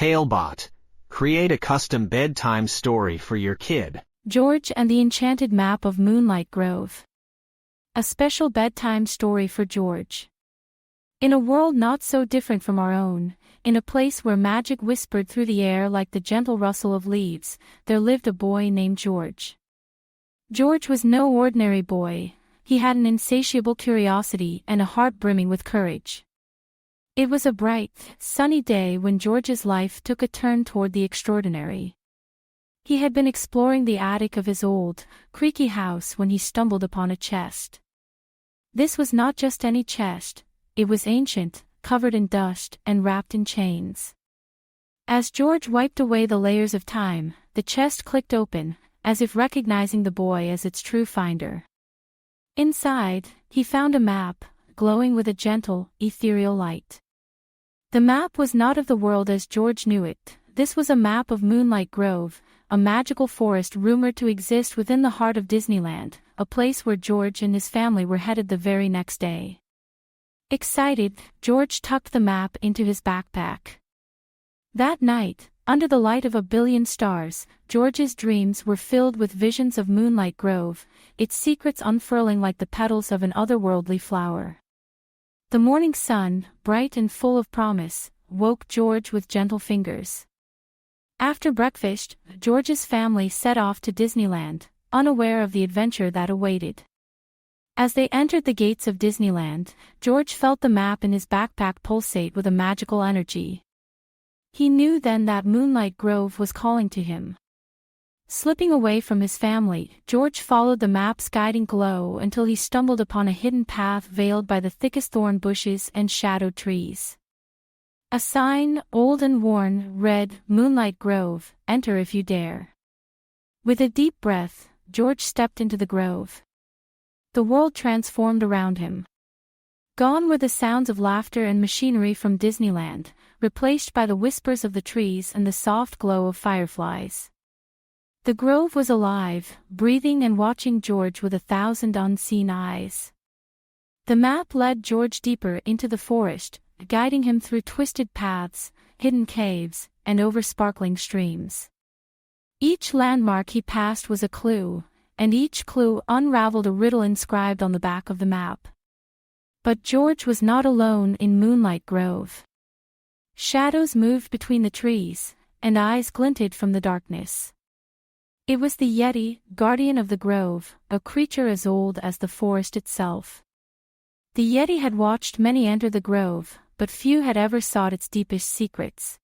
Talebot. Create a custom bedtime story for your kid. George and the Enchanted Map of Moonlight Grove. A special bedtime story for George. In a world not so different from our own, in a place where magic whispered through the air like the gentle rustle of leaves, there lived a boy named George. George was no ordinary boy. He had an insatiable curiosity and a heart brimming with courage. It was a bright, sunny day when George's life took a turn toward the extraordinary. He had been exploring the attic of his old, creaky house when he stumbled upon a chest. This was not just any chest, it was ancient, covered in dust and wrapped in chains. As George wiped away the layers of time, the chest clicked open, as if recognizing the boy as its true finder. Inside, he found a map, glowing with a gentle, ethereal light. The map was not of the world as George knew it. This was a map of Moonlight Grove, a magical forest rumored to exist within the heart of Disneyland, a place where George and his family were headed the very next day. Excited, George tucked the map into his backpack. That night, under the light of a billion stars, George's dreams were filled with visions of Moonlight Grove, its secrets unfurling like the petals of an otherworldly flower. The morning sun, bright and full of promise, woke George with gentle fingers. After breakfast, George's family set off to Disneyland, unaware of the adventure that awaited. As they entered the gates of Disneyland, George felt the map in his backpack pulsate with a magical energy. He knew then that Moonlight Grove was calling to him. Slipping away from his family, George followed the map's guiding glow until he stumbled upon a hidden path veiled by the thickest thorn bushes and shadowed trees. A sign, old and worn, read, "Moonlight Grove, enter if you dare." With a deep breath, George stepped into the grove. The world transformed around him. Gone were the sounds of laughter and machinery from Disneyland, replaced by the whispers of the trees and the soft glow of fireflies. The grove was alive, breathing and watching George with 1,000 unseen eyes. The map led George deeper into the forest, guiding him through twisted paths, hidden caves, and over sparkling streams. Each landmark he passed was a clue, and each clue unraveled a riddle inscribed on the back of the map. But George was not alone in Moonlight Grove. Shadows moved between the trees, and eyes glinted from the darkness. It was the Yeti, guardian of the grove, a creature as old as the forest itself. The Yeti had watched many enter the grove, but few had ever sought its deepest secrets.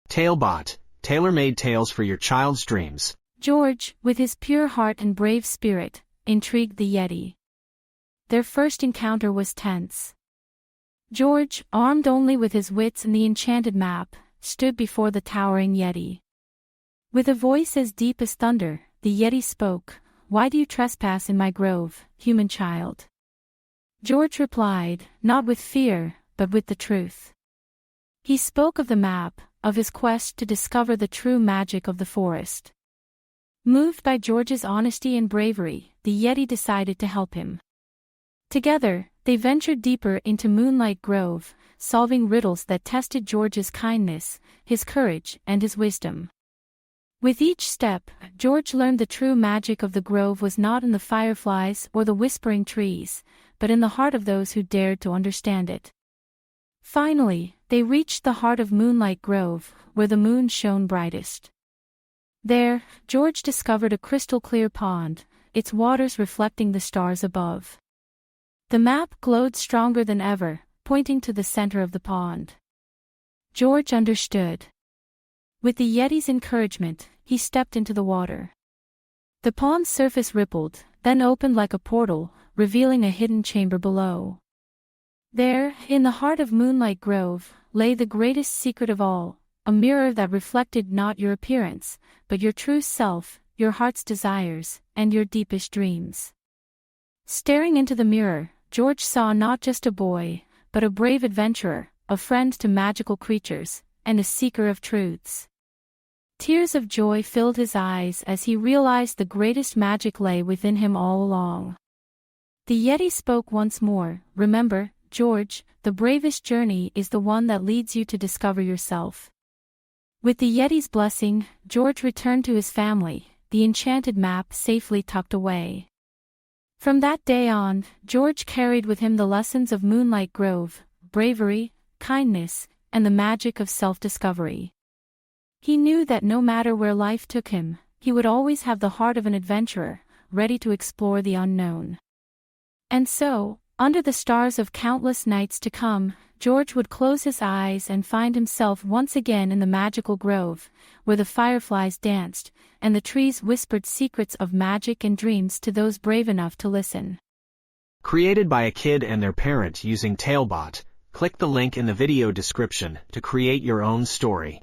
Talebot. Tailor-made tales for your child's dreams. George, with his pure heart and brave spirit, intrigued the Yeti. Their first encounter was tense. George, armed only with his wits and the enchanted map, stood before the towering Yeti. With a voice as deep as thunder, the Yeti spoke, "Why do you trespass in my grove, human child?" George replied, not with fear, but with the truth. He spoke of the map, of his quest to discover the true magic of the forest. Moved by George's honesty and bravery, the Yeti decided to help him. Together, they ventured deeper into Moonlight Grove, solving riddles that tested George's kindness, his courage, and his wisdom. With each step, George learned the true magic of the grove was not in the fireflies or the whispering trees, but in the heart of those who dared to understand it. Finally, they reached the heart of Moonlight Grove, where the moon shone brightest. There, George discovered a crystal-clear pond, its waters reflecting the stars above. The map glowed stronger than ever, pointing to the center of the pond. George understood. With the Yeti's encouragement, he stepped into the water. The pond's surface rippled, then opened like a portal, revealing a hidden chamber below. There, in the heart of Moonlight Grove, lay the greatest secret of all, a mirror that reflected not your appearance, but your true self, your heart's desires, and your deepest dreams. Staring into the mirror, George saw not just a boy, but a brave adventurer, a friend to magical creatures, and a seeker of truths. Tears of joy filled his eyes as he realized the greatest magic lay within him all along. The Yeti spoke once more, "Remember, George, the bravest journey is the one that leads you to discover yourself." With the Yeti's blessing, George returned to his family, the enchanted map safely tucked away. From that day on, George carried with him the lessons of Moonlight Grove, bravery, kindness, and the magic of self-discovery. He knew that no matter where life took him, he would always have the heart of an adventurer, ready to explore the unknown. And so, under the stars of countless nights to come, George would close his eyes and find himself once again in the magical grove, where the fireflies danced, and the trees whispered secrets of magic and dreams to those brave enough to listen. Created by a kid and their parent using Talebot, click the link in the video description to create your own story.